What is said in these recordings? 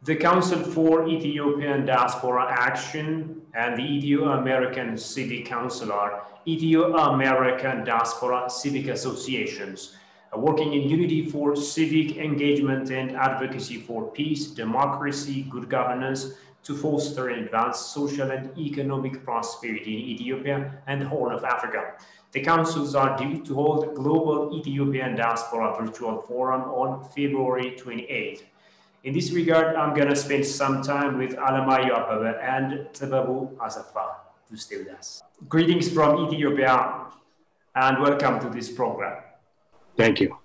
The Council for Ethiopian Diaspora Action and the Ethio-American Civic Council are Ethio-American Diaspora Civic Associations, working in unity for civic engagement and advocacy for peace, democracy, good governance, to foster and advance social and economic prosperity in Ethiopia and the Horn of Africa. The councils are due to hold a global Ethiopian Diaspora Virtual Forum on February 28th. In this regard, I'm going to spend some time with Alamayo Abebe and Tebabu Asafa to stay with us. Greetings from Ethiopia and welcome to this program. Thank you.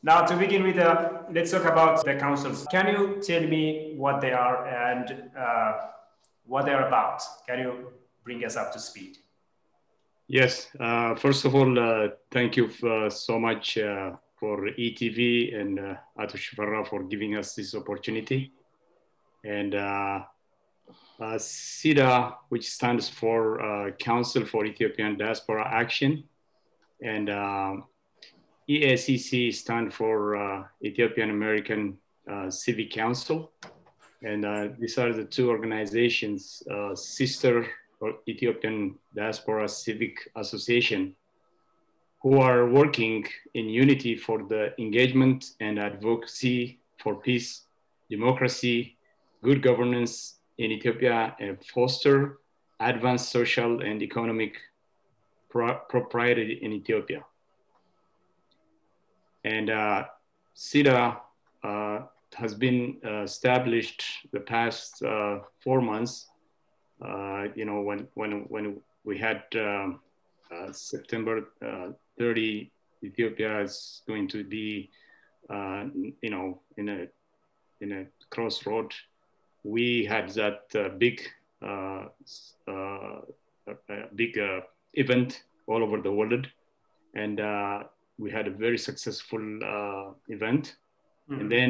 Now, to begin with, let's talk about the councils. Can you tell me what they are and what they're about? Can you bring us up to speed? Yes. First of all, thank you so much for ETV and Ato Shifarra for giving us this opportunity. And CIDA, which stands for Council for Ethiopian Diaspora Action, and EACC stands for Ethiopian American Civic Council. And these are the two organizations, sister or Ethiopian Diaspora Civic Association, who are working in unity for the engagement and advocacy for peace, democracy, good governance in Ethiopia, and foster advanced social and economic prosperity in Ethiopia. And CIDA has been established the past 4 months. When we had September 30, Ethiopia is going to be, in a crossroad. We had that big event all over the world, and we had a very successful event. Mm-hmm. And then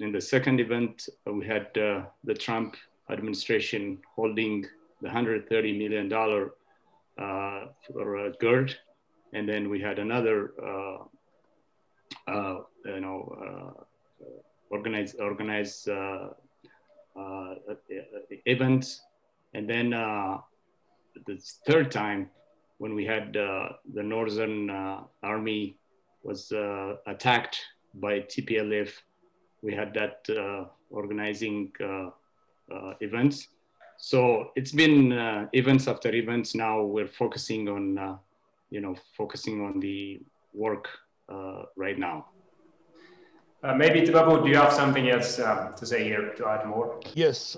in the second event, we had the Trump administration holding the $130 million for GERD. And then we had another, organized event. And then the third time, when we had the Northern Army was attacked by TPLF, we had that organizing events. So it's been events after events. Now we're focusing on, focusing on the work right now. Maybe Tebabu, do you have something else to say here to add more? Yes.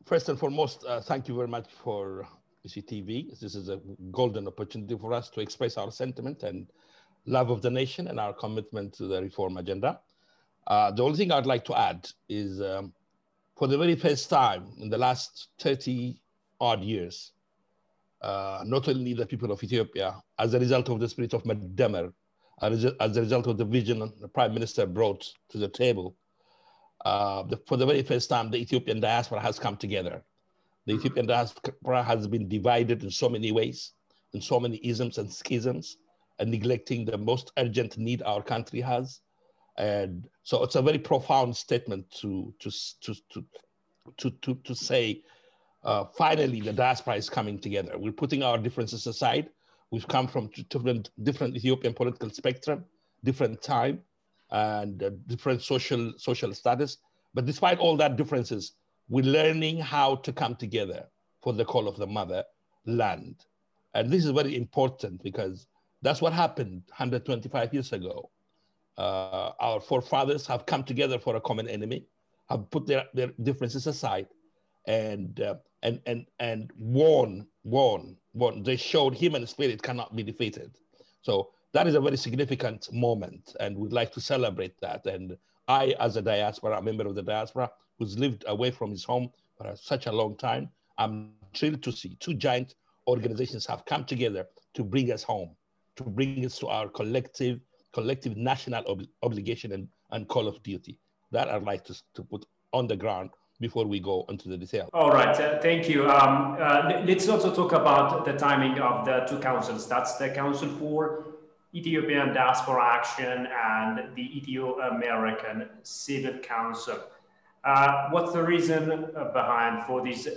First and foremost, thank you very much for CTV. This is a golden opportunity for us to express our sentiment and love of the nation and our commitment to the reform agenda. The only thing I'd like to add is for the very first time in the last 30 odd years, not only the people of Ethiopia, as a result of the spirit of Madamar, as a result of the vision the Prime Minister brought to the table, for the very first time, the Ethiopian diaspora has come together. The Ethiopian diaspora has been divided in so many ways, in so many isms and schisms, and neglecting the most urgent need our country has. And so it's a very profound statement to say, finally, the diaspora is coming together. We're putting our differences aside. We've come from different Ethiopian political spectrum, different time, and different social status. But despite all that differences, we're learning how to come together for the call of the motherland. And this is very important because that's what happened 125 years ago. Our forefathers have come together for a common enemy, have put their differences aside, and won. They showed human spirit cannot be defeated. So that is a very significant moment, and we'd like to celebrate that. And I, as a diaspora, a member of the diaspora, who's lived away from his home for such a long time, I'm thrilled to see two giant organizations have come together to bring us home, to bring us to our collective national obligation and call of duty. That I'd like to put on the ground before we go into the detail. All right, thank you. Let's also talk about the timing of the two councils. That's the Council for Ethiopian Diaspora Action and the Ethio-American Civic Council. What's the reason behind for these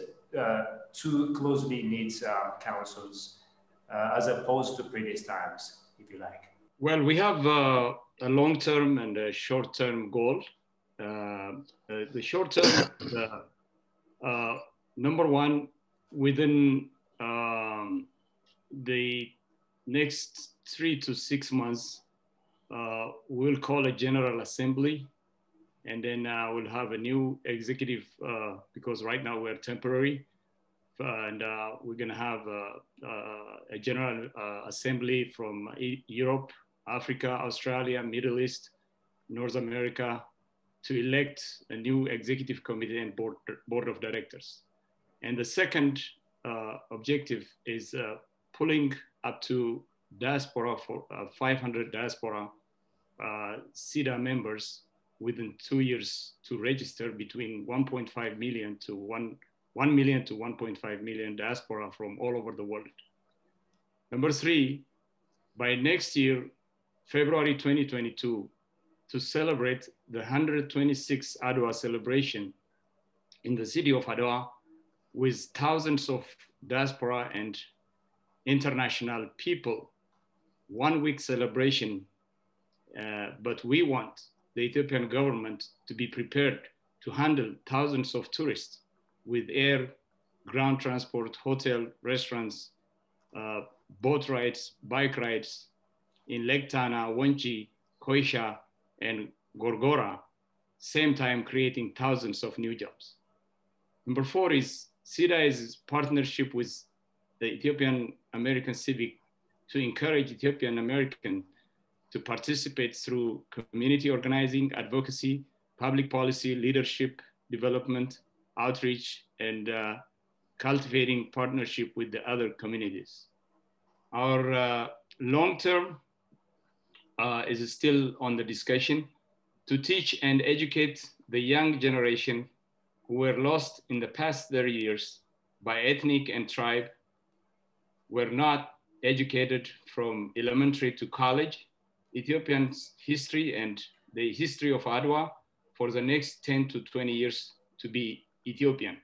two closely knit councils as opposed to previous times, if you like? Well, we have a long-term and a short-term goal. The short-term, number one, within the next 3 to 6 months, we'll call a general assembly, and then we'll have a new executive because right now we're temporary, and we're going to have a general assembly from Europe, Africa, Australia, Middle East, North America, to elect a new executive committee and board of directors. And the second objective is pulling up to diaspora for 500 diaspora SIDA members within 2 years to register between 1.5 million to 1 million to 1.5 million diaspora from all over the world. Number three, by next year, February 2022, to celebrate the 126th Adwa celebration in the city of Adwa with thousands of diaspora and international people, 1 week celebration. But we want the Ethiopian government to be prepared to handle thousands of tourists with air, ground transport, hotel, restaurants, boat rides, bike rides in Lake Tana, Wanchi, Koisha, and Gorgora, same time creating thousands of new jobs. Number four is SIDA's partnership with the Ethiopian American Civic to encourage Ethiopian American to participate through community organizing, advocacy, public policy, leadership, development, outreach, and cultivating partnership with the other communities. Our long-term is still on the discussion to teach and educate the young generation who were lost in the past 30 years by ethnic and tribe, were not educated from elementary to college, Ethiopian's history and the history of Adwa for the next 10 to 20 years to be Ethiopian.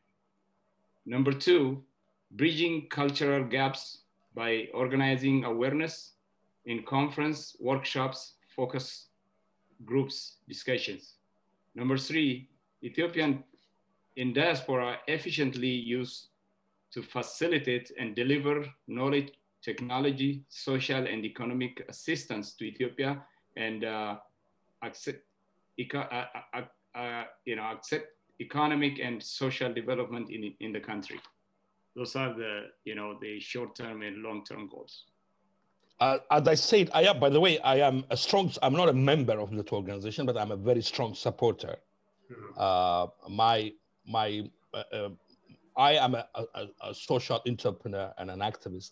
Number two, bridging cultural gaps by organizing awareness in conference, workshops, focus groups, discussions. Number three, Ethiopian in diaspora efficiently used to facilitate and deliver knowledge, technology, social and economic assistance to Ethiopia and accept economic and social development in the country. Those are the short-term and long-term goals. As I said, by the way, I'm not a member of that organization, but I'm a very strong supporter. I am a social entrepreneur and an activist.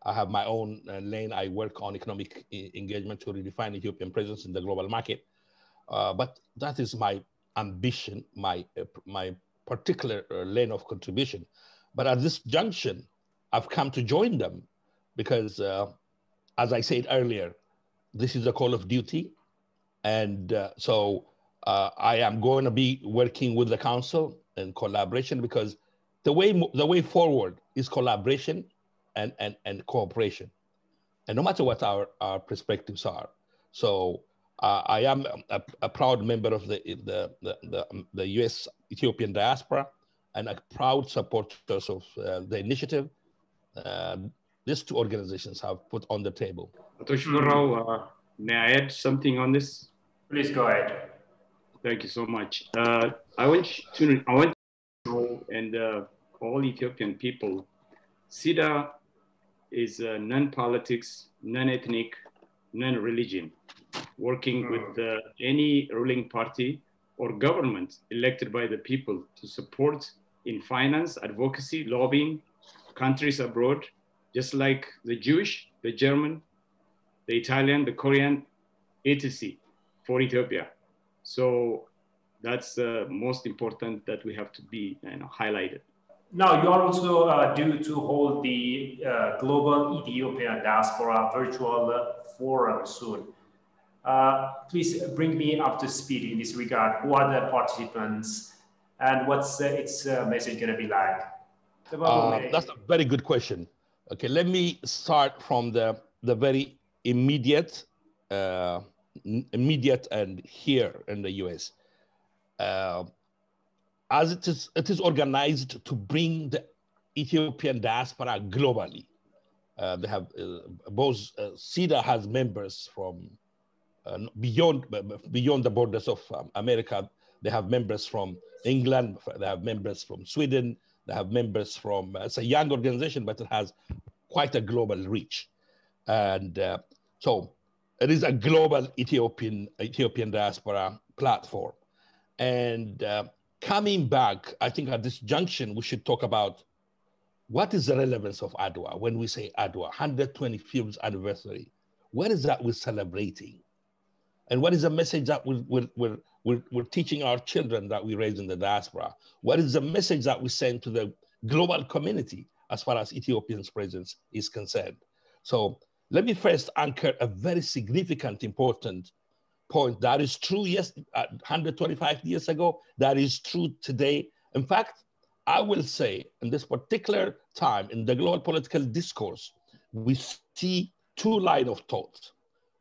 I have my own lane. I work on economic engagement to redefine Ethiopian presence in the global market. But that is my ambition, my particular lane of contribution. But at this junction, I've come to join them because, as I said earlier, this is a call of duty. And so I am going to be working with the council in collaboration because the way forward is collaboration and cooperation. And no matter what our perspectives are. So I am a proud member of the US Ethiopian diaspora and a proud supporter of the initiative these two organizations have put on the table. May I add something on this? Please go ahead. Thank you so much. I want to know, and all Ethiopian people, SIDA is non-politics, non-ethnic, non-religion, working with any ruling party or government elected by the people to support in finance, advocacy, lobbying, countries abroad, just like the Jewish, the German, the Italian, the Korean, etc. for Ethiopia. So that's most important that we have to be highlighted. Now, you are also due to hold the Global Ethiopian Diaspora Virtual Forum soon. Please bring me up to speed in this regard. Who are the participants and what's its message going to be like? That's a very good question. Okay, let me start from the very immediate and here in the US. As it is organized to bring the Ethiopian diaspora globally. They have both CEDA has members from beyond the borders of America. They have members from England. They have members from Sweden. They have members from. It's a young organization, but it has quite a global reach, and so it is a global Ethiopian diaspora platform. And coming back, I think at this junction we should talk about what is the relevance of Adwa when we say Adwa 125th anniversary. What is that we're celebrating? And what is the message that we're teaching our children that we raise in the diaspora? What is the message that we send to the global community as far as Ethiopians' presence is concerned? So let me first anchor a very significant, important point that is true, yes, 125 years ago, that is true today. In fact, I will say in this particular time in the global political discourse, we see two lines of thought.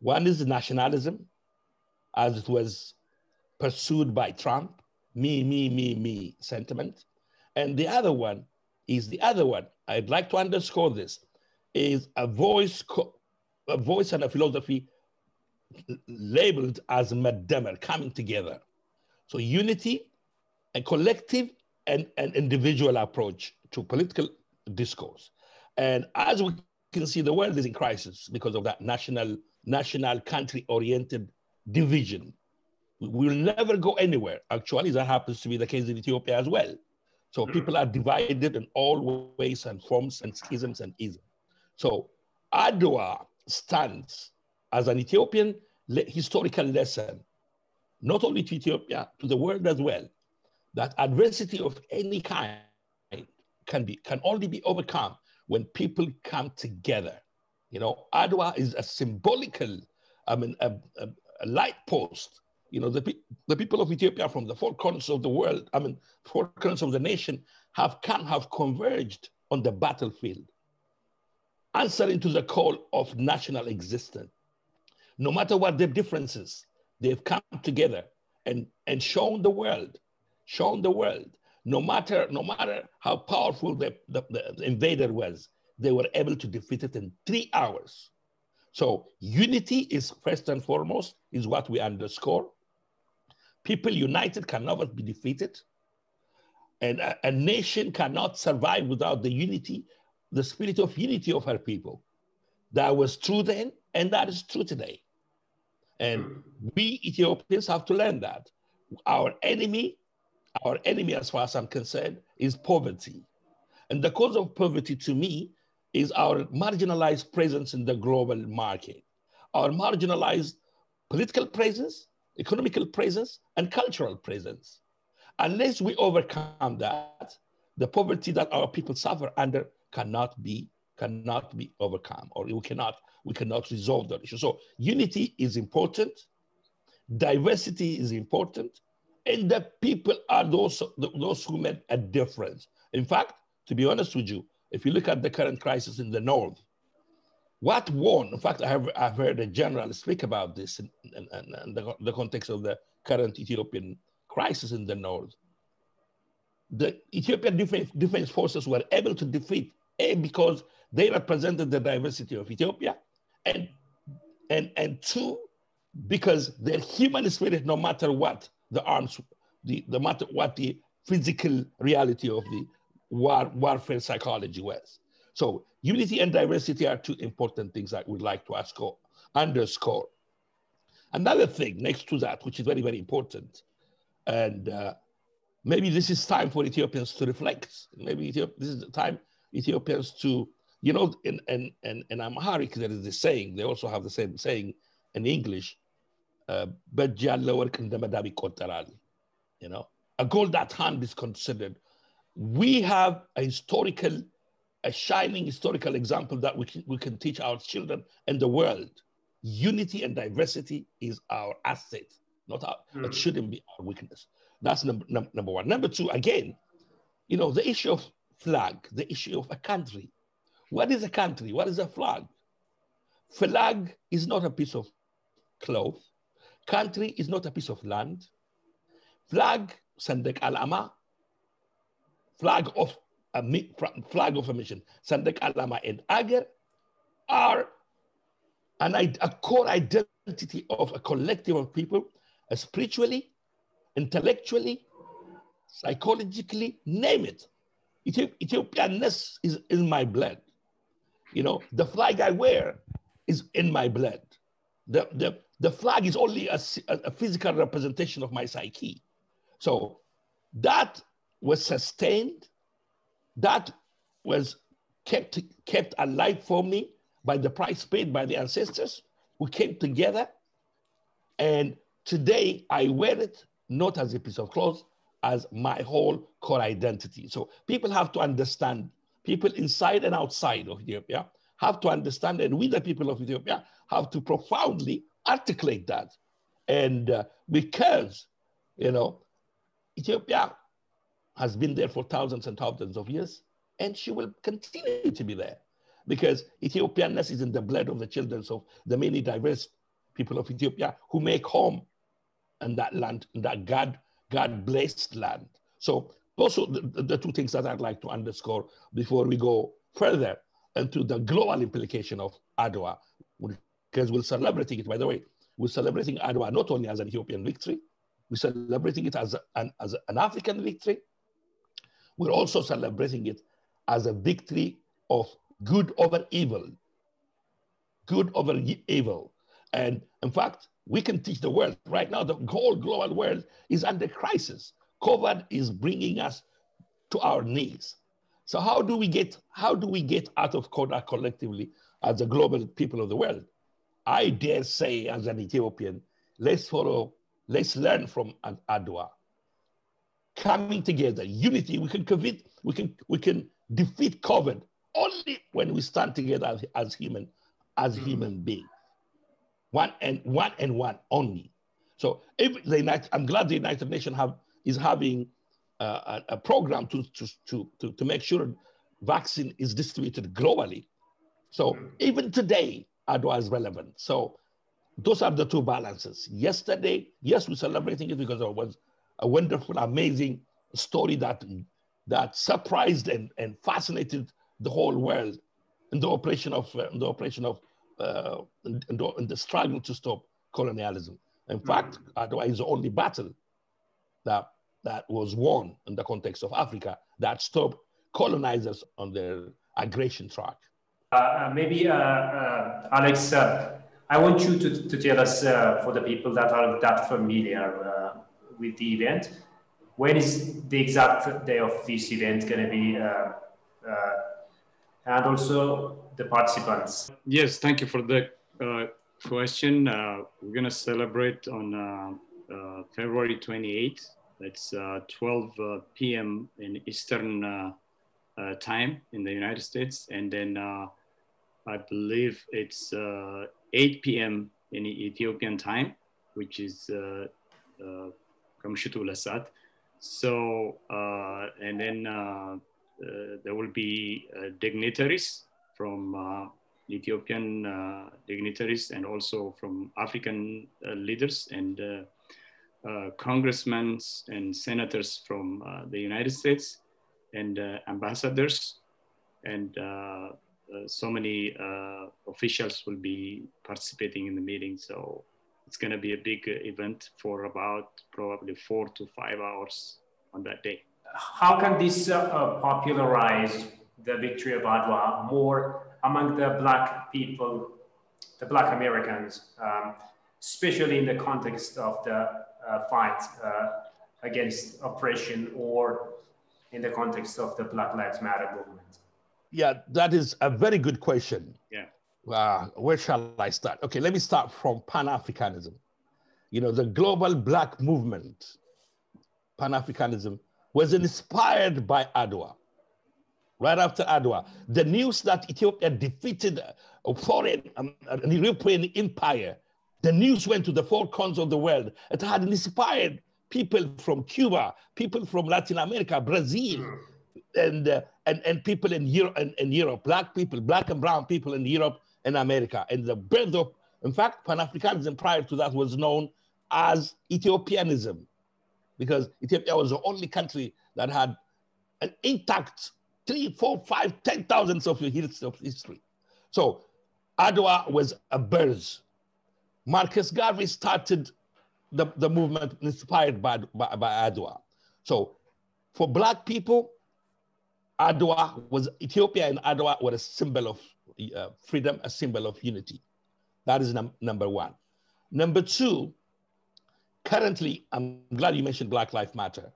One is nationalism, as it was pursued by Trump, me sentiment. And the other one, I'd like to underscore this, is a voice and a philosophy labeled as Meddemer, coming together. So unity, a collective and an individual approach to political discourse. And as we can see, the world is in crisis because of that national country-oriented division. We'll never go anywhere. Actually, that happens to be the case in Ethiopia as well. So people are divided in all ways and forms and schisms and isms. So Adwa stands as an Ethiopian historical lesson, not only to Ethiopia, to the world as well, that adversity of any kind can only be overcome when people come together. You know, Adwa is a symbolical, a light post. You know, the people of Ethiopia from the four corners of the world, four corners of the nation have converged on the battlefield, answering to the call of national existence. No matter what their differences, they've come together and shown the world, no matter how powerful the invader was, they were able to defeat it in 3 hours. So unity is first and foremost, is what we underscore. People united can never be defeated. And a nation cannot survive without the unity, the spirit of unity of her people. That was true then, and that is true today. And we Ethiopians have to learn that. Our enemy, as far as I'm concerned, is poverty. And the cause of poverty to me is our marginalized presence in the global market, our marginalized political presence, economical presence, and cultural presence. Unless we overcome that, the poverty that our people suffer under cannot be overcome, or we cannot resolve that issue. So unity is important, diversity is important, and the people are those who made a difference. In fact, to be honest with you, if you look at the current crisis in the North, what won? In fact, I've heard a general speak about this in the context of the current Ethiopian crisis in the North. The Ethiopian defense forces were able to defeat because they represented the diversity of Ethiopia, and two, because their human spirit, no matter what the arms, no matter what the physical reality of the warfare psychology was. So unity and diversity are two important things I would like to underscore. Another thing next to that, which is very, very important, and maybe this is time for Ethiopians to reflect. Maybe this is the time Ethiopians to, you know, in Amharic, there is this saying, they also have the same saying in English, you know, a gold at hand is considered. We have a shining historical example that we can teach our children and the world. unity and diversity is our asset, not our, it shouldn't be our weakness. That's number one. Number two, again, you know, the issue of flag, the issue of a country. What is a country? What is a flag? Flag is not a piece of cloth. Country is not a piece of land. Flag, Sandek Alama, flag of a mission, Sandek Alama and Ager are a core identity of a collective of people, spiritually, intellectually, psychologically, name it. Ethiopianness is in my blood. You know, the flag I wear is in my blood. The flag is only a physical representation of my psyche. So that was sustained, that was kept alive for me by the price paid by the ancestors who came together. And today I wear it not as a piece of cloth, as my whole core identity. So people have to understand, people inside and outside of Ethiopia have to understand, and we the people of Ethiopia have to profoundly articulate that. And because, you know, Ethiopia has been there for thousands and thousands of years, and she will continue to be there, because Ethiopianness is in the blood of the children of the many diverse people of Ethiopia who make home in that land, in that God-blessed land. So those are the two things that I'd like to underscore before we go further into the global implication of Adwa, because we're celebrating it, by the way, we're celebrating Adwa not only as an Ethiopian victory, we're celebrating it as an African victory. We're also celebrating it as a victory of good over evil. Good over evil. And in fact, we can teach the world. Right now, the whole global world is under crisis. COVID is bringing us to our knees. So how do we get out of COVID collectively as a global people of the world? I dare say, as an Ethiopian, let's learn from Adwa. Coming together, unity, we can defeat COVID only when we stand together as human beings. One and one only. So I'm glad the United Nations is having a program to make sure vaccine is distributed globally. So even today, Adwa is relevant. So those are the two balances. Yesterday, yes, we're celebrating it because it was a wonderful, amazing story that surprised and fascinated the whole world in the struggle to stop colonialism. In fact, Adwa is the only battle that was won in the context of Africa that stopped colonizers on their aggression track. Maybe, Alex, I want you to tell us, for the people that are that familiar with the event, when is the exact day of this event going to be, and also the participants? Yes, thank you for the question. We're going to celebrate on February 28th. It's 12 p.m. in Eastern time in the United States. And then I believe it's 8 p.m. in Ethiopian time, which is Kamshitu Lasat. So, and then there will be dignitaries from Ethiopian dignitaries and also from African leaders and congressmen and senators from the United States and ambassadors, and so many officials will be participating in the meeting. So it's going to be a big event for about probably 4 to 5 hours on that day. How can this popularize the victory of Adwa more among the Black people, the Black Americans, especially in the context of the fight against oppression, or in the context of the Black Lives Matter movement? Yeah, that is a very good question. Yeah. Where shall I start? Okay, let me start from Pan-Africanism. You know, the global Black movement, Pan-Africanism, was inspired by Adwa. Right after Adwa, the news that Ethiopia defeated foreign, an European empire. The news went to the four corners of the world. It had inspired people from Cuba, people from Latin America, Brazil, and people in Europe, black people, black and brown people in Europe and America. And the birth of, in fact, Pan-Africanism prior to that was known as Ethiopianism, because Ethiopia was the only country that had an intact 3, 4, 5, 10,000 of years of history. So Adwa was a birth. Marcus Garvey started the movement inspired by Adwa. So for black people, Adwa was, Ethiopia and Adwa were a symbol of freedom, a symbol of unity. That is number one. Number two, currently, I'm glad you mentioned Black Lives Matter.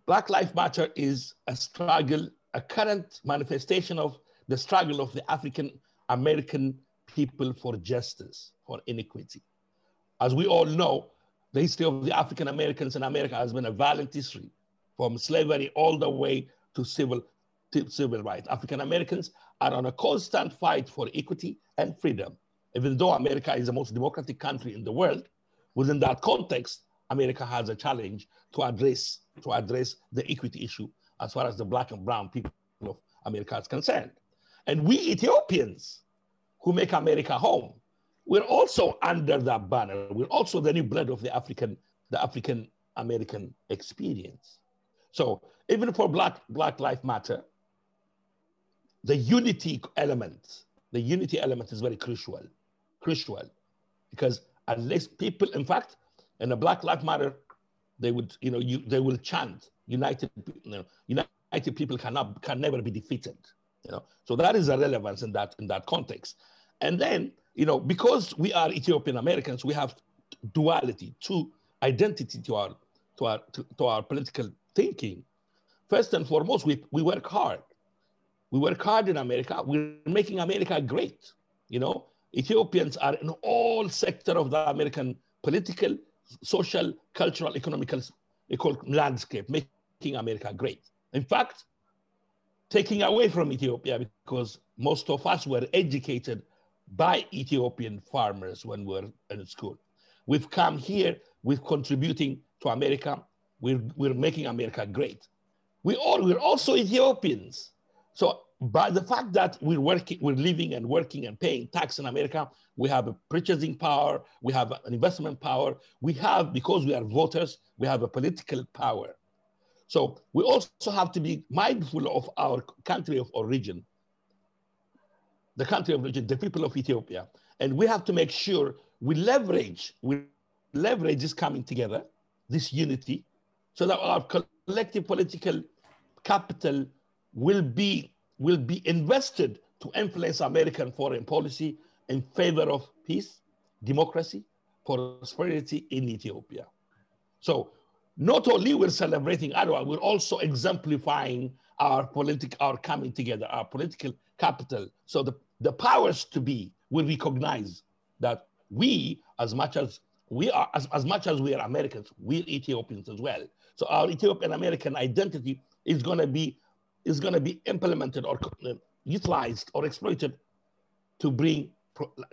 Black Lives Matter is a struggle, a current manifestation of the struggle of the African American people for justice, for inequity. As we all know, the history of the African Americans in America has been a violent history, from slavery all the way to civil rights. African Americans are on a constant fight for equity and freedom. Even though America is the most democratic country in the world, within that context, America has a challenge to address the equity issue as far as the black and brown people of America is concerned. And we Ethiopians who make America home, we're also under that banner. We're also the new blood of the African American experience. So even for Black Lives Matter, the unity element is very crucial, because unless people, in fact, in a Black Lives Matter, they would, they will chant, united people can never be defeated, So that is a relevance in that context. And then, because we are Ethiopian Americans, we have duality, two identity to our political thinking. First and foremost, we work hard. We work hard in America. We're making America great. Ethiopians are in all sectors of the American political, social, cultural, economical landscape, making America great. In fact, taking away from Ethiopia, because most of us were educated by Ethiopian farmers when we were in school. We've come here, we're contributing to America, we're making America great. We're also Ethiopians. So by the fact that we're living and working and paying tax in America, we have a purchasing power, we have an investment power, because we are voters, we have a political power. So we also have to be mindful of our country of origin, the people of Ethiopia. And we have to make sure we leverage this coming together, this unity, so that our collective political capital will be invested to influence American foreign policy in favor of peace, democracy, prosperity in Ethiopia. So not only we're celebrating Adwa, we're also exemplifying our coming together, our political capital. So the powers to be will recognize that we, as much as we are Americans, we're Ethiopians as well. So our Ethiopian American identity is going to be implemented or utilized or exploited to bring,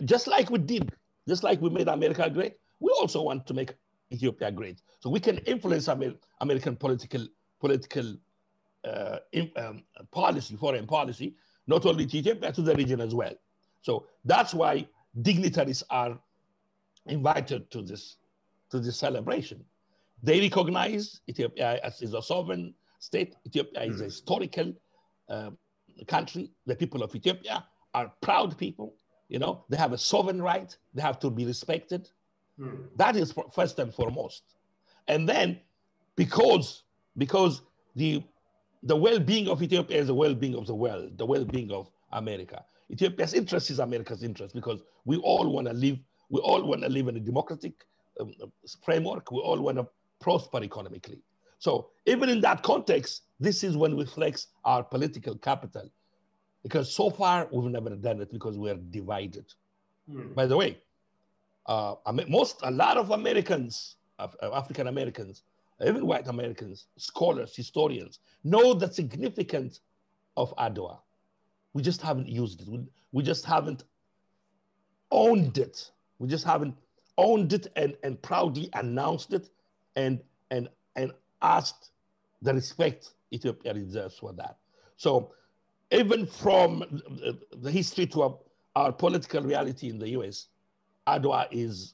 just like we made America great, we also want to make Ethiopia great. So we can influence American political policy, foreign policy, not only to Ethiopia, but to the region as well. So that's why dignitaries are invited to this celebration. They recognize Ethiopia as a sovereign state. Ethiopia is a historical country. The people of Ethiopia are proud people. They have a sovereign right. They have to be respected. That is first and foremost. And then because the well-being of Ethiopia is the well-being of the world, the well-being of America. Ethiopia's interest is America's interest, because we all want to live in a democratic framework. We all want to prosper economically. So even in that context, this is when we flex our political capital, because so far we've never done it because we're divided. By the way, a lot of Americans, African Americans, even white Americans, scholars, historians, know the significance of Adwa. We just haven't used it. We just haven't owned it. We just haven't owned it and proudly announced it and asked the respect Ethiopia deserves for that. So even from the history to our political reality in the US, Adwa is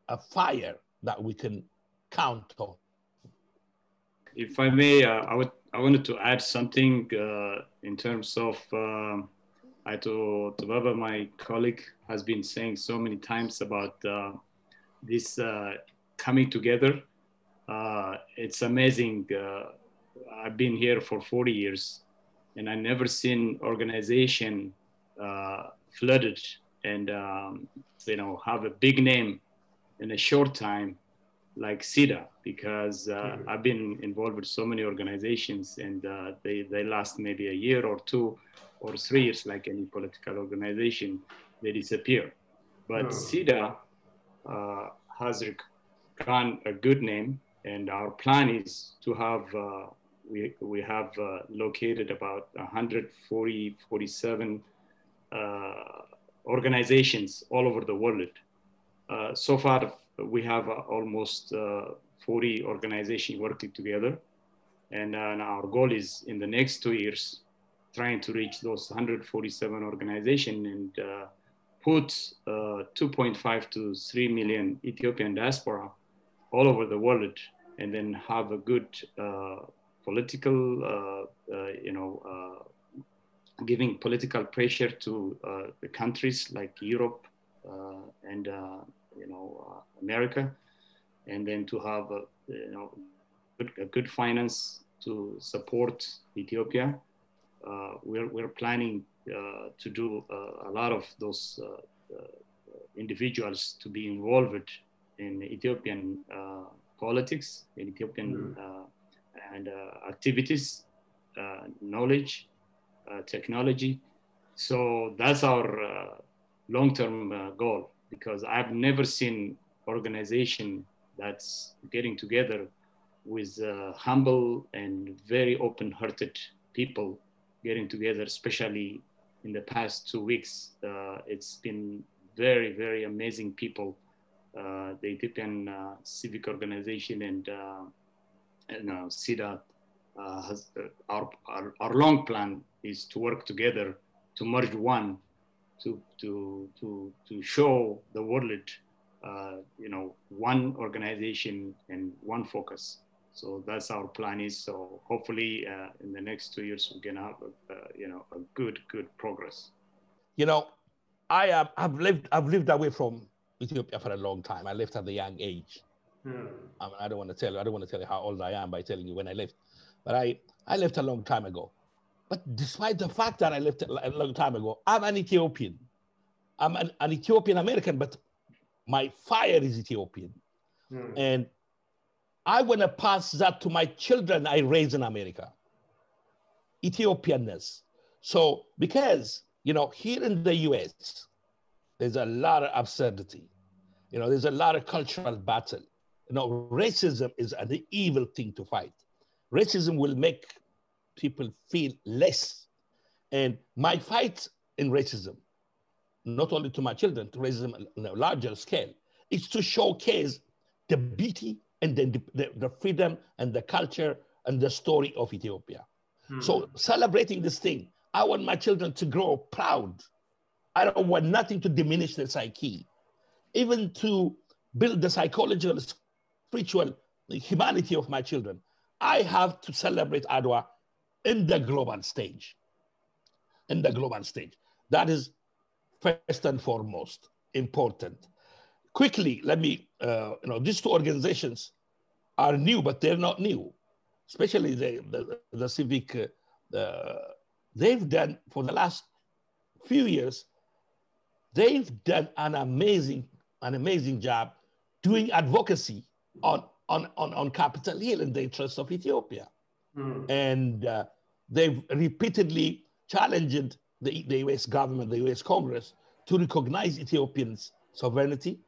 a fire that we can count on. If I may, I wanted to add something in terms of to Baba, my colleague, has been saying so many times about this coming together. It's amazing. I've been here for 40 years, and I never seen organization flooded and have a big name in a short time like SIDA, because I've been involved with so many organizations, and they last maybe a year or 2 or 3 years, like any political organization, they disappear. But SIDA has gotten a good name, and our plan is to have we have located about 147 organizations all over the world. So far, we have almost 40 organizations working together. And our goal is in the next 2 years, trying to reach those 147 organizations and put 2.5 to 3 million Ethiopian diaspora all over the world, and then have a good political, giving political pressure to the countries like Europe and America, and then to have a good finance to support Ethiopia. We're planning to do a lot of those individuals to be involved in Ethiopian politics, in Ethiopian and activities, knowledge, technology. So that's our long-term goal, because I've never seen organization that's getting together with humble and very open-hearted people getting together, especially in the past 2 weeks. It's been very, very amazing people. The Ethiopian civic organization and SIDA has our long plan is to work together to merge one, to show the world one organization and one focus. So that's our plan is. So hopefully in the next 2 years, we're gonna have a good progress. I've lived away from Ethiopia for a long time. I left at a young age. I don't want to tell you how old I am by telling you when I left, but I left a long time ago. But despite the fact that I left a long time ago, I'm an Ethiopian. I'm an Ethiopian American, but my fire is Ethiopian. And I want to pass that to my children I raised in America. Ethiopianness. So because, here in the US, there's a lot of absurdity. There's a lot of cultural battle. Racism is an evil thing to fight. Racism will make people feel less. And my fight in racism, not only to my children, to racism on a larger scale, is to showcase the beauty and the freedom and the culture and the story of Ethiopia. So celebrating this thing, I want my children to grow proud. I don't want nothing to diminish their psyche, even to build the psychological, spiritual humanity of my children. I have to celebrate Adwa in the global stage. That is first and foremost important. Quickly, let me, these two organizations are new, but they're not new, especially the civic, they've done for the last few years, they've done an amazing job doing advocacy on Capitol Hill in the interest of Ethiopia. And they've repeatedly challenged the US government, the US Congress, to recognize Ethiopians' sovereignty,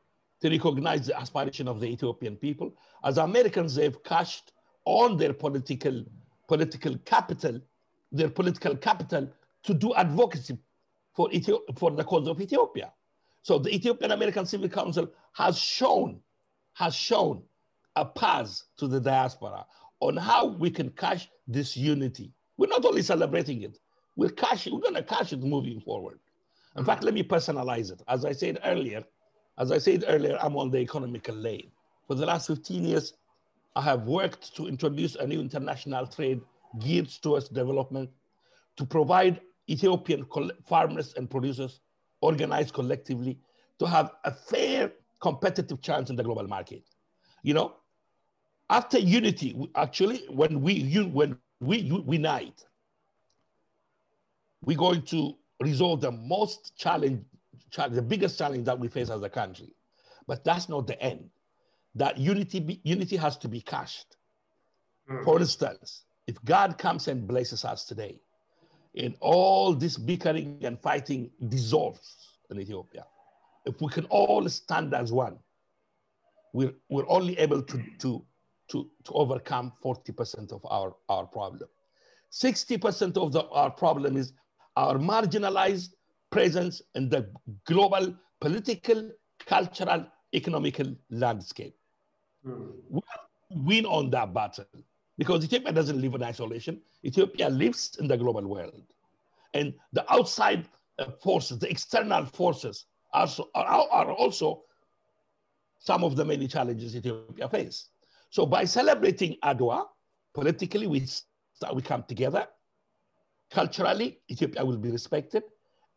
to recognize the aspiration of the Ethiopian people. As Americans, they've cashed on their political capital to do advocacy for the cause of Ethiopia. So the Ethiopian American Civic Council has shown a path to the diaspora on how we can cash this unity. We're not only celebrating it, we're going to cash it moving forward. In fact, let me personalize it. As I said earlier, I'm on the economical lane. For the last 15 years, I have worked to introduce a new international trade geared towards development to provide Ethiopian farmers and producers organized collectively to have a fair competitive chance in the global market. You know, after unity, when we unite, we're going to resolve the biggest challenge that we face as a country. But that's not the end. That unity has to be cashed. For instance, if God comes and blesses us today, and all this bickering and fighting dissolves in Ethiopia, if we can all stand as one, we're only able to overcome 40% of our problem. 60% of our problem is our marginalized presence in the global political, cultural, economical landscape. We win on that battle because Ethiopia doesn't live in isolation. Ethiopia lives in the global world. And the outside forces, the external forces are also some of the many challenges Ethiopia faces. So by celebrating Adwa, politically we come together. Culturally, Ethiopia will be respected.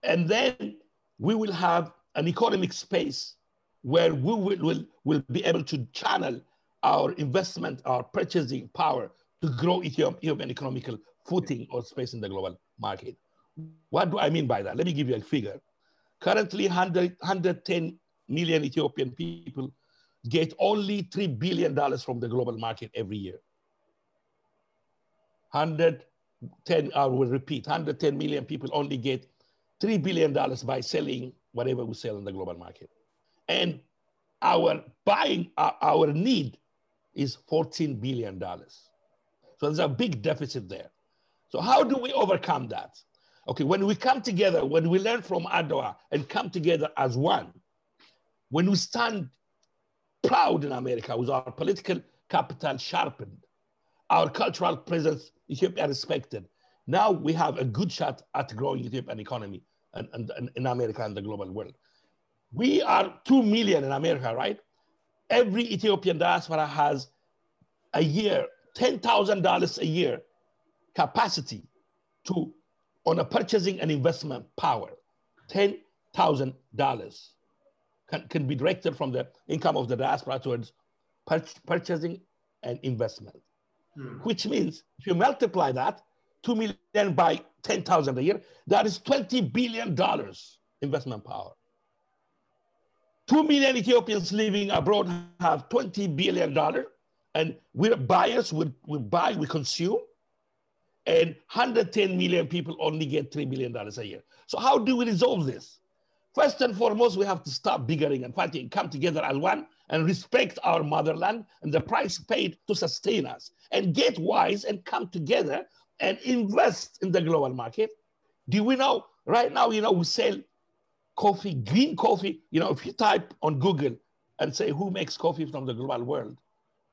And then we will have an economic space where we will be able to channel our investment, our purchasing power to grow Ethiopian economical footing or space in the global market. What do I mean by that? Let me give you a figure. Currently, 110 million Ethiopian people get only $3 billion from the global market every year. 110 million people only get $3 billion by selling whatever we sell in the global market. And our need is $14 billion. So there's a big deficit there. So how do we overcome that? Okay, when we come together, when we learn from Adwa and come together as one, when we stand proud in America with our political capital sharpened, our cultural presence, Ethiopia respected, now we have a good shot at growing Ethiopian economy and in America and the global world. We are 2 million in America, right? Every Ethiopian diaspora has a year, $10,000 a year capacity on a purchasing and investment power. $10,000 can be directed from the income of the diaspora towards purchasing and investment. Which means if you multiply that, 2 million by 10,000 a year, that is $20 billion investment power. 2 million Ethiopians living abroad have $20 billion, and we're buyers, we buy, we consume, and 110 million people only get $3 billion a year. So how do we resolve this? First and foremost, we have to stop bickering and fighting, come together as one, and respect our motherland and the price paid to sustain us, and get wise and come together and invest in the global market. Do we know, right now, we sell coffee, green coffee. If you type on Google and say, who makes coffee from the global world?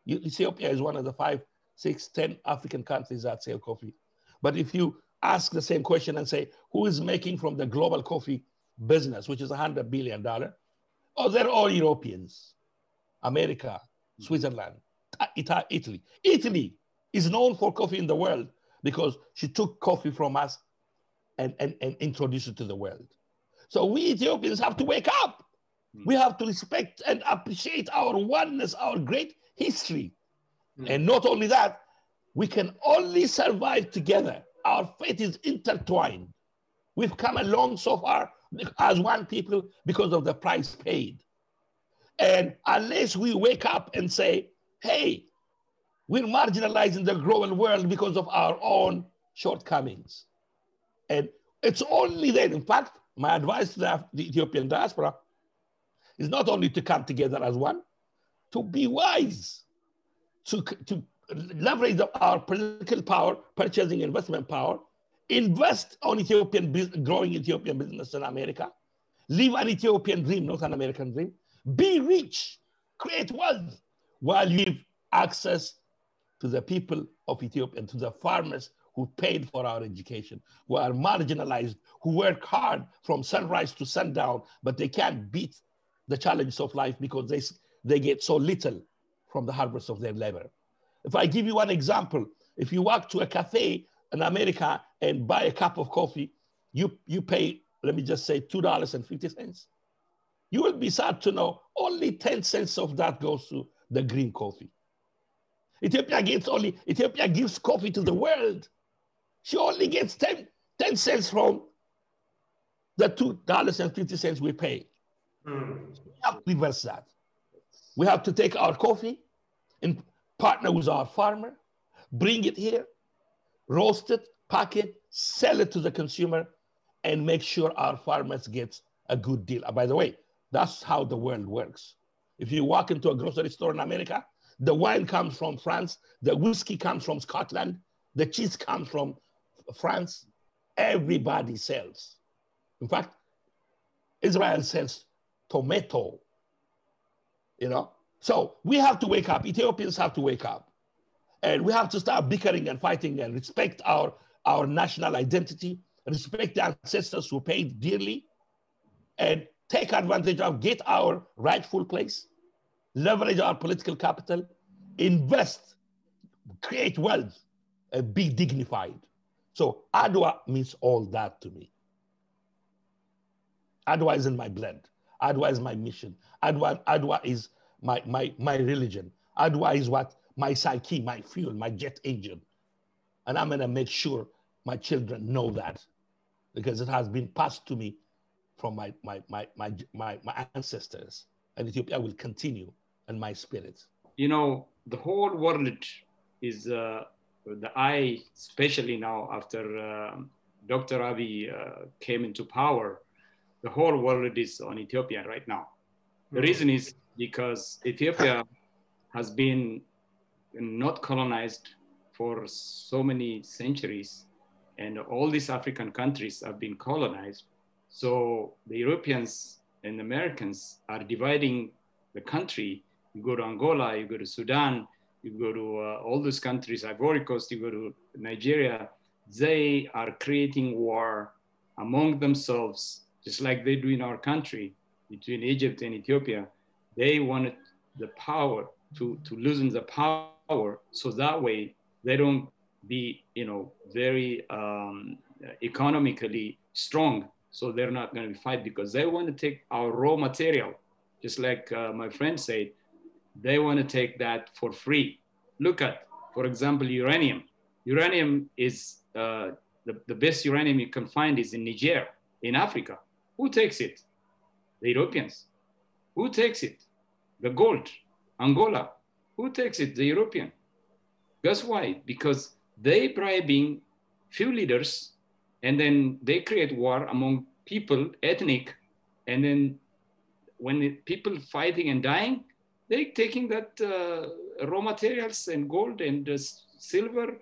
Ethiopia is one of the 5, 6, 10 African countries that sell coffee. But if you ask the same question and say, who is making from the global coffee business, which is $100 billion? Oh, they're all Europeans, America, Switzerland, Italy. Italy is known for coffee in the world because she took coffee from us and introduced it to the world. So we Ethiopians have to wake up. We have to respect and appreciate our oneness, our great history. And not only that, we can only survive together. Our fate is intertwined. We've come along so far as one people because of the price paid. And unless we wake up and say, hey, we're marginalized in the global world because of our own shortcomings. And it's only then, in fact, my advice to the Ethiopian diaspora is not only to come together as one, to be wise, to leverage our political power, purchasing investment power, invest on growing Ethiopian business in America, live an Ethiopian dream, not an American dream, be rich, create wealth, while you give access to the people of Ethiopia and to the farmers who paid for our education, who are marginalized, who work hard from sunrise to sundown, but they can't beat the challenges of life because they get so little from the harvest of their labor. If I give you one example, if you walk to a cafe in America and buy a cup of coffee, you pay, let me just say, $2.50. You will be sad to know only 10 cents of that goes to the green coffee. Ethiopia gives coffee to the world. She only gets 10 cents from the $2.50 we pay. We have to reverse that. We have to take our coffee and partner with our farmer, bring it here, roast it, pack it, sell it to the consumer, and make sure our farmers get a good deal. By the way, that's how the world works. If you walk into a grocery store in America, the wine comes from France, the whiskey comes from Scotland, the cheese comes from France. Everybody sells. In fact, Israel sells tomato, you know? So we have to wake up. Ethiopians have to wake up. And we have to start bickering and fighting and respect our national identity, respect the ancestors who paid dearly, and take advantage of, get our rightful place, leverage our political capital, invest, create wealth, and be dignified. So Adwa means all that to me. Adwa is in my blood. Adwa is my mission. Adwa is my religion. Adwa is what my psyche, my fuel, my jet engine. And I'm gonna make sure my children know that because it has been passed to me from my ancestors. And Ethiopia will continue in my spirit. You know, the whole world is the eye, especially now after Dr. Abiy came into power, the whole world is on Ethiopia right now. The reason is because Ethiopia has been not colonized for so many centuries, and all these African countries have been colonized. So the Europeans and Americans are dividing the country. You go to Angola, you go to Sudan, you go to all those countries, Ivory Coast, you go to Nigeria. They are creating war among themselves, just like they do in our country, between Egypt and Ethiopia. They wanted the power to loosen the power, so that way they don't be, very economically strong. So they're not going to fight because they want to take our raw material, just like my friend said. They want to take that for free. Look at, for example, uranium. Uranium is the best uranium you can find is in Niger, in Africa. Who takes it? The Europeans. Who takes it? The gold, Angola. Who takes it? The European. Guess why? Because they bribing few leaders, and then they create war among people, ethnic, and then when people fighting and dying, they taking that raw materials and gold and silver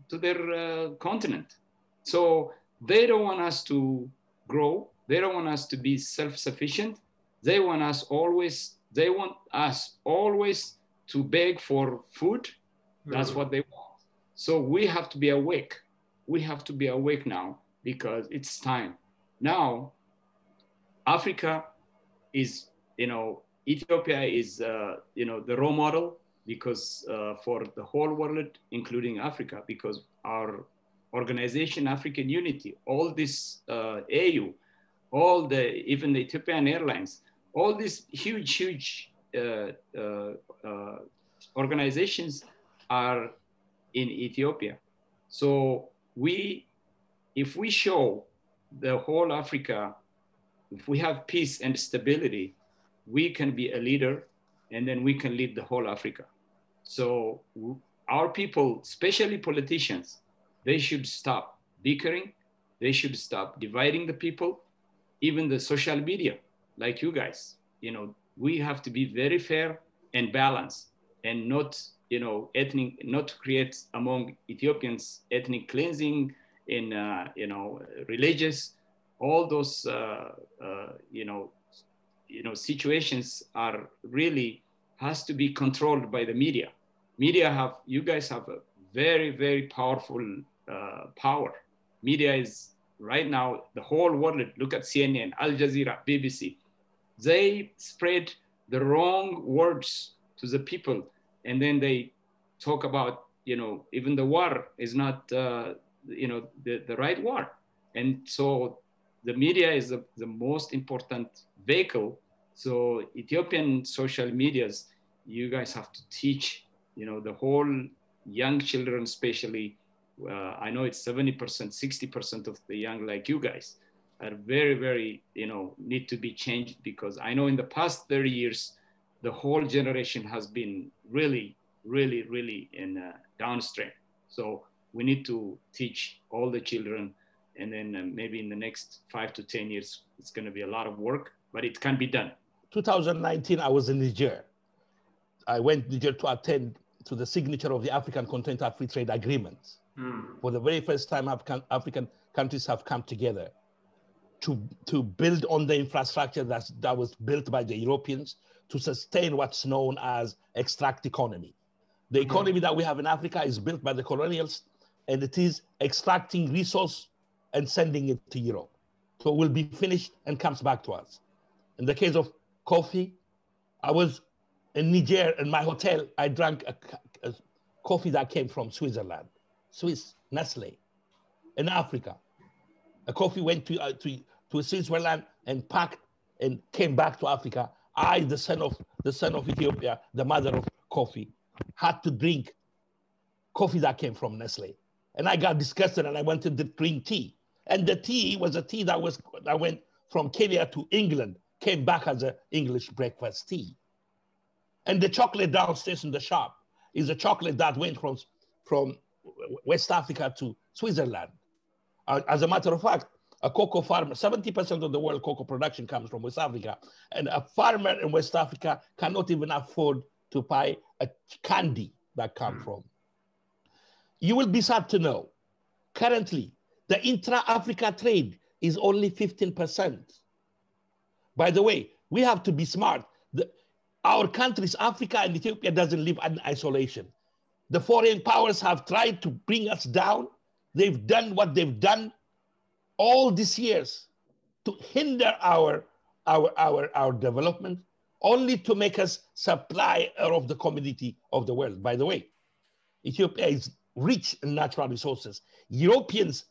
to their continent. So they don't want us to grow. They don't want us to be self-sufficient. They want us always to beg for food. That's what they want. So we have to be awake. We have to be awake now because it's time. Now, Africa is, Ethiopia is, the role model because for the whole world, including Africa, because our organization, African Unity, all this AU, even the Ethiopian Airlines, all these huge organizations are in Ethiopia. So if we show the whole Africa, if we have peace and stability, we can be a leader and then we can lead the whole Africa. So our people, especially politicians, they should stop bickering. They should stop dividing the people, even the social media, like you guys. We have to be very fair and balanced and not, not create among Ethiopians ethnic cleansing in religious, all those situations are really has to be controlled by the media. You guys have a very, very powerful power. Media is right now, the whole world, look at CNN, Al Jazeera, BBC. They spread the wrong words to the people. And then they talk about, even the war is not, the right war. And so the media is the most important vehicle. So Ethiopian social medias, you guys have to teach, the whole young children, especially. I know it's 70%, 60% of the young like you guys are very, very, need to be changed, because I know in the past 30 years, the whole generation has been really, really, really in downstream. So we need to teach all the children, and then maybe in the next 5 to 10 years, it's going to be a lot of work, but it can be done. 2019, I was in Niger. I went to Niger to attend to the signature of the African Continental Free Trade Agreement. For the very first time, African countries have come together to build on the infrastructure that was built by the Europeans to sustain what's known as extract economy. The economy that we have in Africa is built by the colonials, and it is extracting resource and sending it to Europe. So it will be finished and comes back to us. In the case of coffee, I was in Niger, in my hotel, I drank a coffee that came from Switzerland. Swiss, Nestle, in Africa. A coffee went to Switzerland and packed and came back to Africa. I, the son of Ethiopia, the mother of coffee, had to drink coffee that came from Nestle. And I got disgusted and I wanted to drink tea. And the tea was a tea that went from Kenya to England, came back as an English breakfast tea. And the chocolate downstairs in the shop is a chocolate that went from West Africa to Switzerland. As a matter of fact, a cocoa farmer, 70% of the world cocoa production comes from West Africa. And a farmer in West Africa cannot even afford to buy a candy that comes from. You will be sad to know, currently, the intra-Africa trade is only 15%. By the way, we have to be smart. Our countries, Africa and Ethiopia, doesn't live in isolation. The foreign powers have tried to bring us down. They've done what they've done all these years to hinder our development, only to make us supplier of the commodity of the world. By the way, Ethiopia is rich in natural resources. Europeans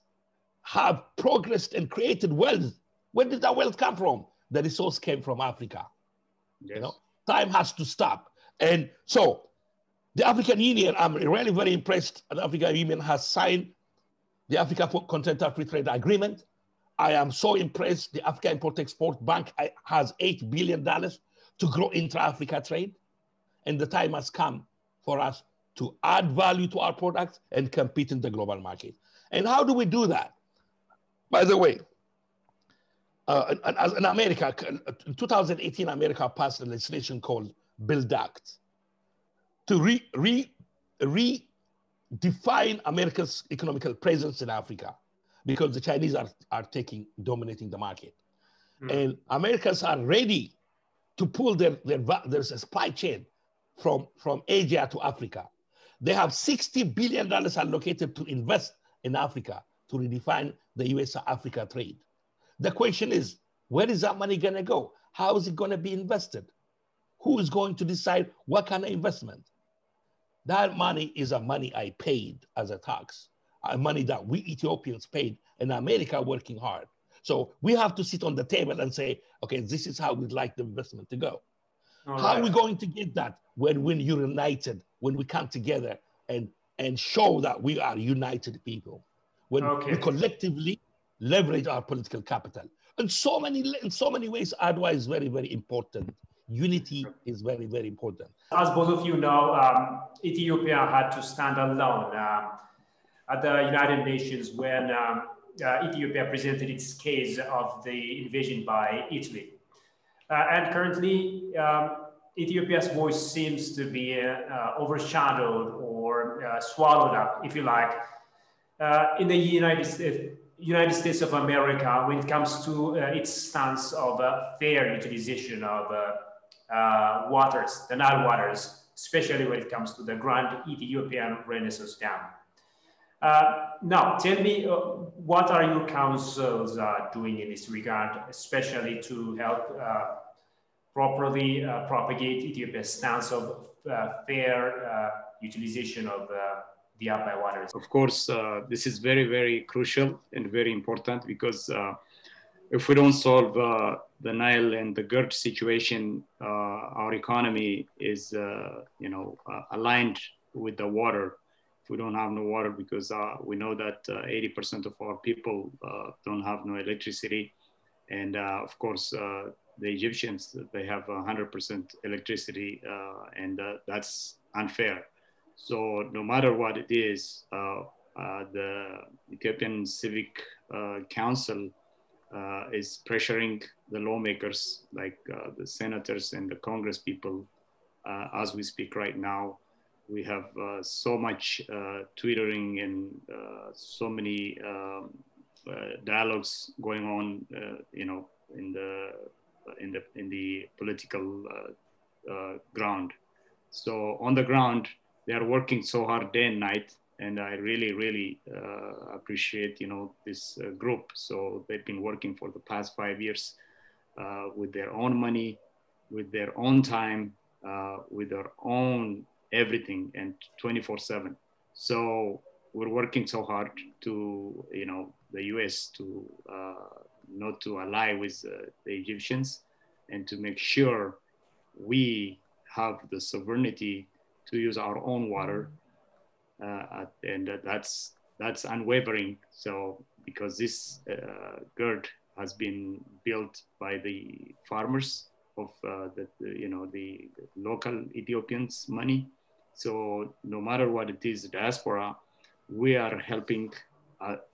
have progressed and created wealth. Where did that wealth come from? The resource came from Africa. Yes. Time has to stop. And so the African Union, I'm really very impressed. The African Union has signed the Africa Continental Free Trade Agreement. I am so impressed. The Africa Import-Export Bank has $8 billion to grow intra-Africa trade. And the time has come for us to add value to our products and compete in the global market. And how do we do that? By the way, in America, in 2018, America passed a legislation called Build Act to redefine America's economical presence in Africa, because the Chinese are dominating the market. And Americans are ready to pull there's a supply chain from Asia to Africa. They have $60 billion allocated to invest in Africa to redefine the US-Africa trade. The question is, where is that money going to go? How is it going to be invested? Who is going to decide what kind of investment? That money is a money I paid as a tax, money that we Ethiopians paid in America working hard. So we have to sit on the table and say, okay, this is how we'd like the investment to go. How are we going to get that? When we're united, when we come together and show that we are united people, when we collectively leverage our political capital. In so many ways, Adwa is very, very important. Unity is very, very important. As both of you know, Ethiopia had to stand alone at the United Nations when Ethiopia presented its case of the invasion by Italy. And currently, Ethiopia's voice seems to be overshadowed or swallowed up, if you like, in the United States of America, when it comes to its stance of fair utilization of waters, the Nile waters, especially when it comes to the Grand Ethiopian Renaissance Dam. Now, tell me, what are your councils doing in this regard, especially to help properly propagate Ethiopia's stance of fair utilization of the Adwa waters? Of course, this is very, very crucial and very important, because if we don't solve the Nile and the GERD situation, our economy is, aligned with the water. If we don't have no water, because we know that 80% of our people don't have no electricity. And of course, the Egyptians, they have 100% electricity, and that's unfair. So no matter what it is, the Ethiopian Civic Council is pressuring the lawmakers, like the senators and the Congress people, as we speak right now. We have so much twittering and so many dialogues going on, in the political ground. So on the ground, they are working so hard day and night, and I really, really appreciate, this group. So they've been working for the past 5 years with their own money, with their own time, with their own everything, and 24/7. So we're working so hard to, the US to not to ally with the Egyptians, and to make sure we have the sovereignty to use our own water, and that's unwavering. So because this GERD has been built by the farmers of the local Ethiopians' money. So no matter what it is, diaspora, we are helping, at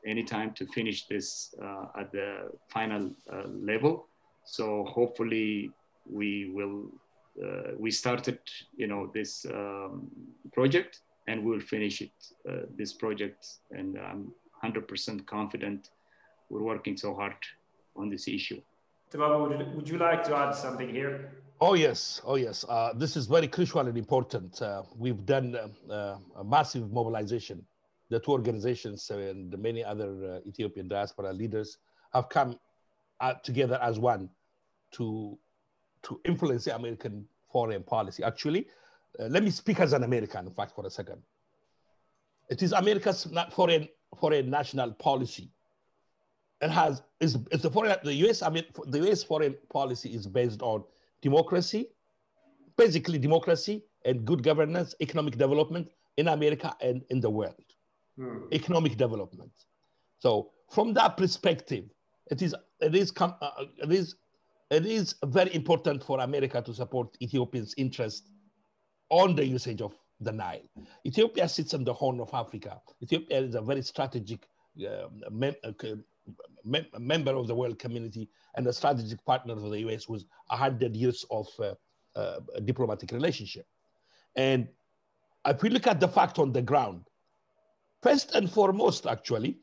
any time to finish this at the final level. So hopefully we will. We started, this project, and we'll finish it. This project, and I'm 100% confident. We're working so hard on this issue. Tababu, would you like to add something here? Oh yes. This is very crucial and important. We've done a massive mobilization. The two organizations and many other Ethiopian diaspora leaders have come together as one to influence the American foreign policy. Actually, let me speak as an American, in fact, for a second. It is America's foreign national policy. The US foreign policy is based on democracy, basically democracy and good governance, economic development in America and in the world. Economic development. So from that perspective, it is very important for America to support Ethiopia's interest on the usage of the Nile. Ethiopia sits on the Horn of Africa. Ethiopia is a very strategic member of the world community and a strategic partner of the US with 100 years of diplomatic relationship. And if we look at the fact on the ground, first and foremost, actually,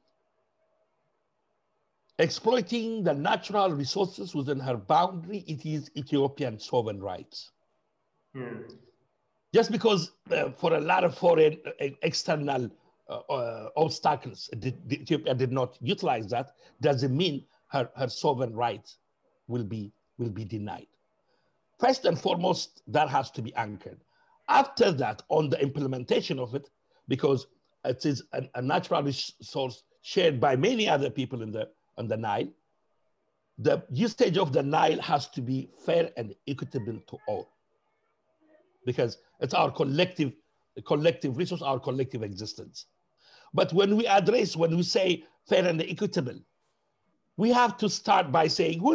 exploiting the natural resources within her boundary, it is Ethiopian sovereign rights. Just because for a lot of foreign external obstacles, Ethiopia did not utilize that, doesn't mean her sovereign rights will be denied. First and foremost, that has to be anchored. After that, on the implementation of it, because it is a natural resource shared by many other people on the Nile, the usage of the Nile has to be fair and equitable to all, because it's our collective resource, our collective existence. But when we say fair and equitable, we have to start by saying who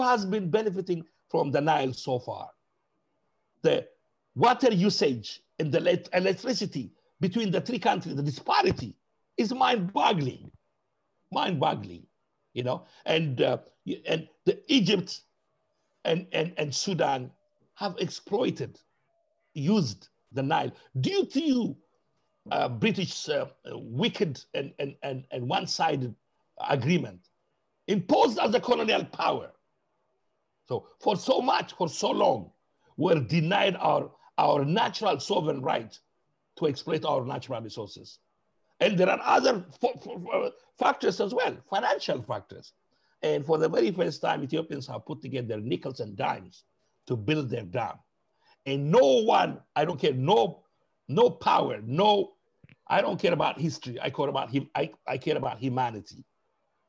has been benefiting from the Nile so far. The water usage and the electricity between the three countries, the disparity is mind-boggling, and the Egypt and Sudan have used the Nile due to British wicked and one-sided agreement imposed as a colonial power. So for so long, we're denied our natural sovereign right to exploit our natural resources. And there are other factors as well, financial factors. And for the very first time, Ethiopians have put together nickels and dimes to build their dam. And no one, I don't care, no power, I don't care about history. I care about humanity,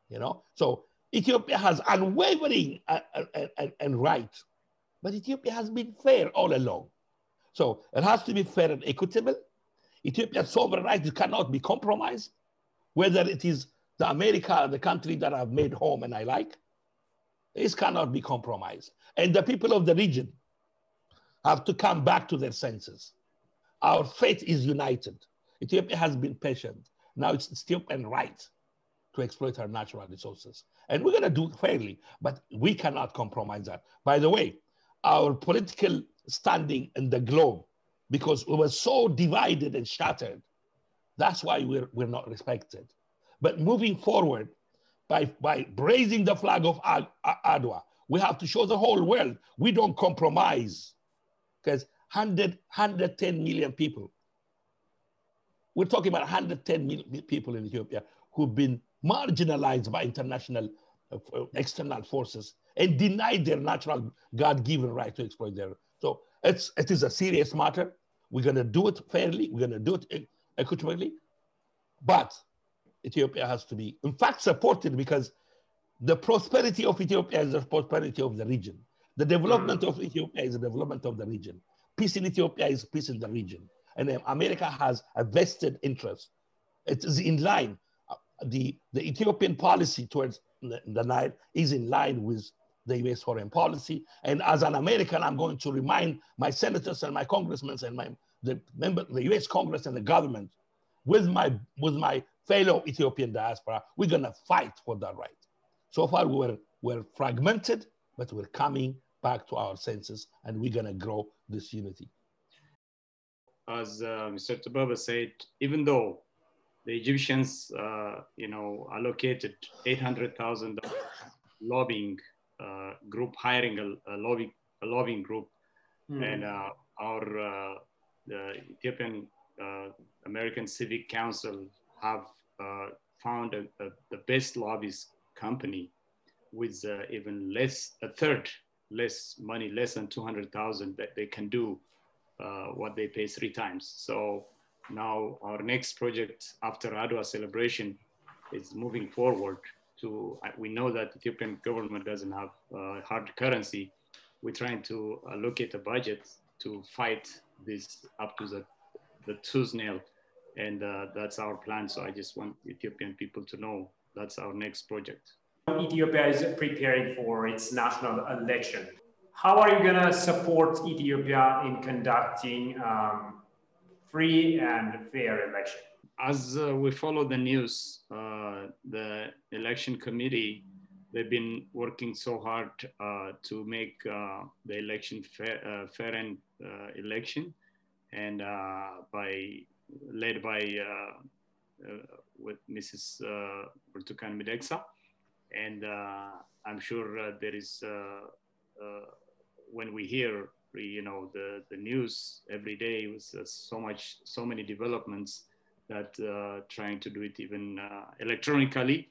you know? So Ethiopia has unwavering and right, but Ethiopia has been fair all along. So it has to be fair and equitable. Ethiopia's sovereign rights cannot be compromised, whether it is the America, the country that I've made home and I like, this cannot be compromised. And the people of the region have to come back to their senses. Our fate is united. Ethiopia has been patient. Now it's Ethiopian right to exploit our natural resources. And we're going to do it fairly, but we cannot compromise that. By the way, our political standing in the globe, because we were so divided and shattered, that's why we're not respected. But moving forward, by raising the flag of Adwa, we have to show the whole world we don't compromise. Because 110 million people, we're talking about 110 million people in Ethiopia who've been marginalized by international external forces and denied their natural God-given right to exploit their. So it is a serious matter. We're going to do it fairly. We're going to do it equitably. But Ethiopia has to be, in fact, supported, because the prosperity of Ethiopia is the prosperity of the region. The development of Ethiopia is the development of the region. Peace in Ethiopia is peace in the region. And America has a vested interest. It is in line. The Ethiopian policy towards the Nile is in line with the US foreign policy. And as an American, I'm going to remind my senators and my congressmen and the US Congress and the government, with my fellow Ethiopian diaspora, we're going to fight for that right. So far, we're fragmented, but we're coming back to our senses, and we're going to grow this unity. As Mr. Tababa said, even though the Egyptians, allocated $800,000 lobbying group, hiring a lobbying group, and our the Ethiopian American Civic Council have found the best lobbyist company with even a third less money, less than 200,000, that they can do what they pay 3 times. So now our next project after Adwa celebration is moving forward to, we know that Ethiopian government doesn't have hard currency. We're trying to allocate a budget to fight this up to the tooth nail. And that's our plan. So I just want Ethiopian people to know that's our next project. Ethiopia is preparing for its national election. How are you going to support Ethiopia in conducting free and fair election? As we follow the news, the election committee, they've been working so hard to make the election fair and election, and led by with Mrs. Burtukan Mideksa. And I'm sure there is, when we hear, the news every day with so many developments, that trying to do it even electronically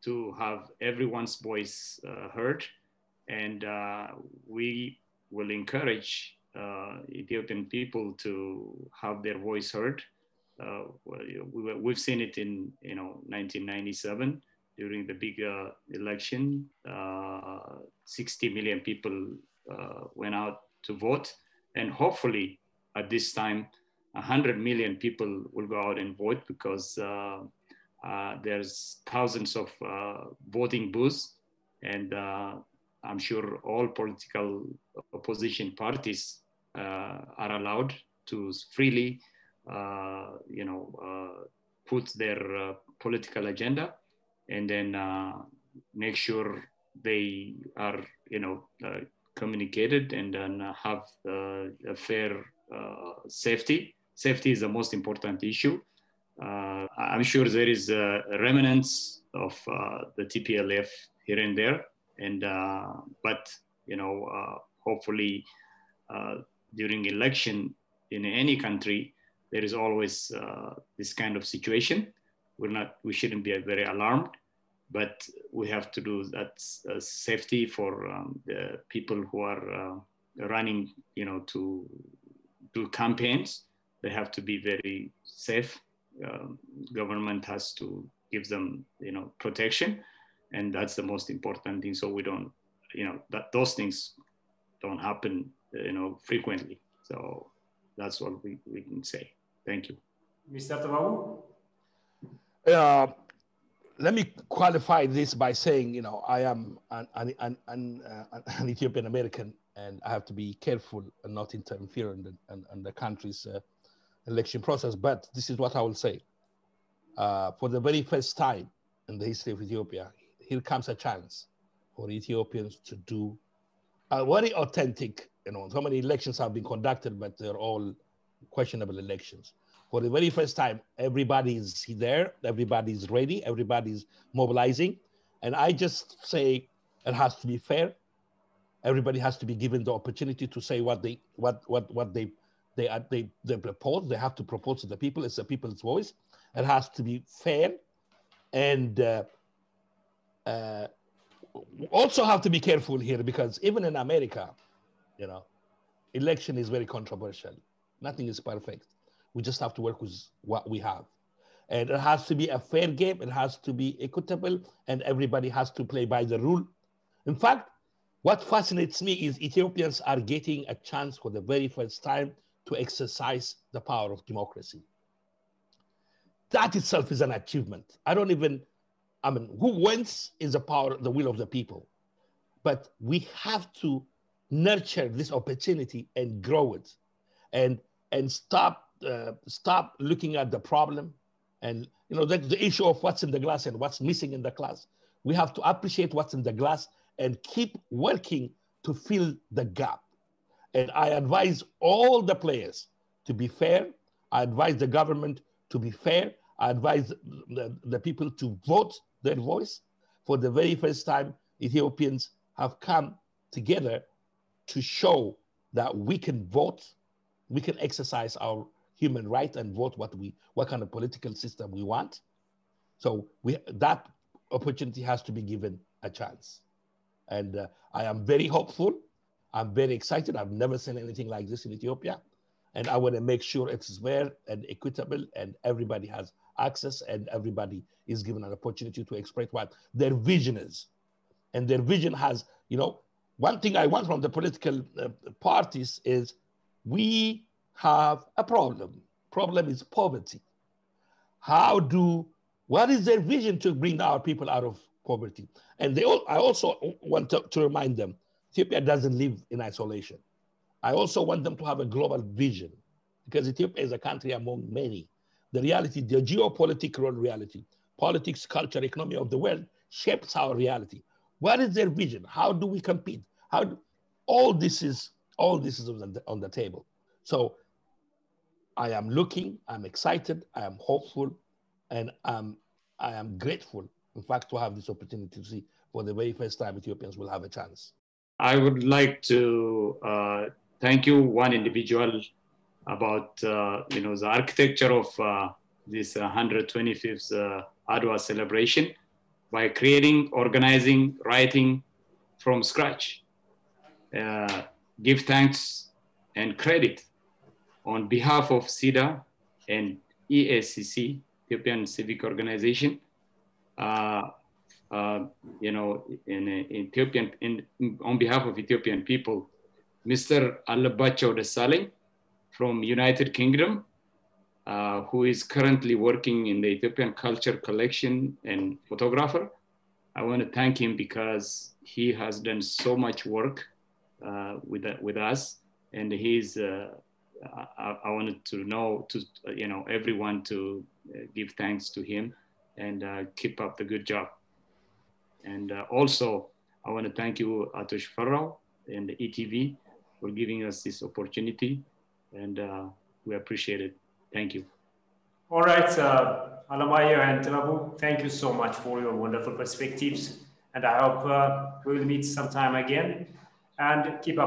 to have everyone's voice heard. And we will encourage Ethiopian people to have their voice heard. We've seen it in 1997 during the big election. 60 million people went out to vote, and hopefully at this time 100 million people will go out and vote, because there's thousands of voting booths, and I'm sure all political opposition parties are allowed to freely put their political agenda, and then make sure they are communicated, and then have a fair safety safety is the most important issue. I'm sure there is remnants of the TPLF here and there, and but hopefully during election in any country there is always this kind of situation. We shouldn't be very alarmed, but we have to do that safety for the people who are running, to do campaigns. They have to be very safe. Government has to give them, protection, and that's the most important thing. So we don't, that those things don't happen, frequently. So that's what we can say. Thank you. Mr. Tavawu? Let me qualify this by saying, I am an Ethiopian American, and I have to be careful and not interfere in the country's election process. But this is what I will say. For the very first time in the history of Ethiopia, here comes a chance for Ethiopians to do a very authentic, so many elections have been conducted, but they're all questionable elections. For the very first time, everybody's there, everybody's ready, everybody's mobilizing. And I just say it has to be fair. Everybody has to be given the opportunity to say what they propose. They have to propose to the people. It's the people's voice. It has to be fair, and also have to be careful here, because even in America, election is very controversial. Nothing is perfect. We just have to work with what we have. And it has to be a fair game. It has to be equitable, and everybody has to play by the rule. In fact, what fascinates me is Ethiopians are getting a chance for the very first time to exercise the power of democracy. That itself is an achievement. Who wins is the will of the people. But we have to nurture this opportunity and grow it, and stop looking at the problem and the issue of what's in the glass and what's missing in the glass. We have to appreciate what's in the glass and keep working to fill the gap. And I advise all the players to be fair. I advise the government to be fair. I advise the people to vote their voice. For the very first time, Ethiopians have come together to show that we can vote, we can exercise our human right and vote what kind of political system we want. So that opportunity has to be given a chance. And I am very hopeful. I'm very excited. I've never seen anything like this in Ethiopia. And I want to make sure it's fair and equitable, and everybody has access, and everybody is given an opportunity to express what their vision is. And their vision has, one thing I want from the political parties is we have a problem. Problem is poverty. What is their vision to bring our people out of poverty? And I also want to remind them, Ethiopia doesn't live in isolation. I also want them to have a global vision, because Ethiopia is a country among many. The reality, the geopolitical reality, politics, culture, economy of the world shapes our reality. What is their vision? How do we compete? All this is on the table. So I am looking, I'm excited, I am hopeful, and I am grateful, in fact, to have this opportunity to see for the very first time Ethiopians will have a chance. I would like to thank you, one individual, about the architecture of this 125th Adwa celebration by creating, organizing, writing from scratch. Give thanks and credit on behalf of SIDA and ESCC, Ethiopian Civic Organization, on behalf of Ethiopian people, Mr. Alabacho Desalegn from United Kingdom, who is currently working in the Ethiopian Culture Collection and photographer. I want to thank him because he has done so much work with us, and he's. I wanted to everyone to give thanks to him and keep up the good job. And also, I want to thank you, Atosh Farrao and the ETV, for giving us this opportunity, and we appreciate it. Thank you. All right, Alamayo and Tilabu, thank you so much for your wonderful perspectives. And I hope we will meet sometime again, and keep up.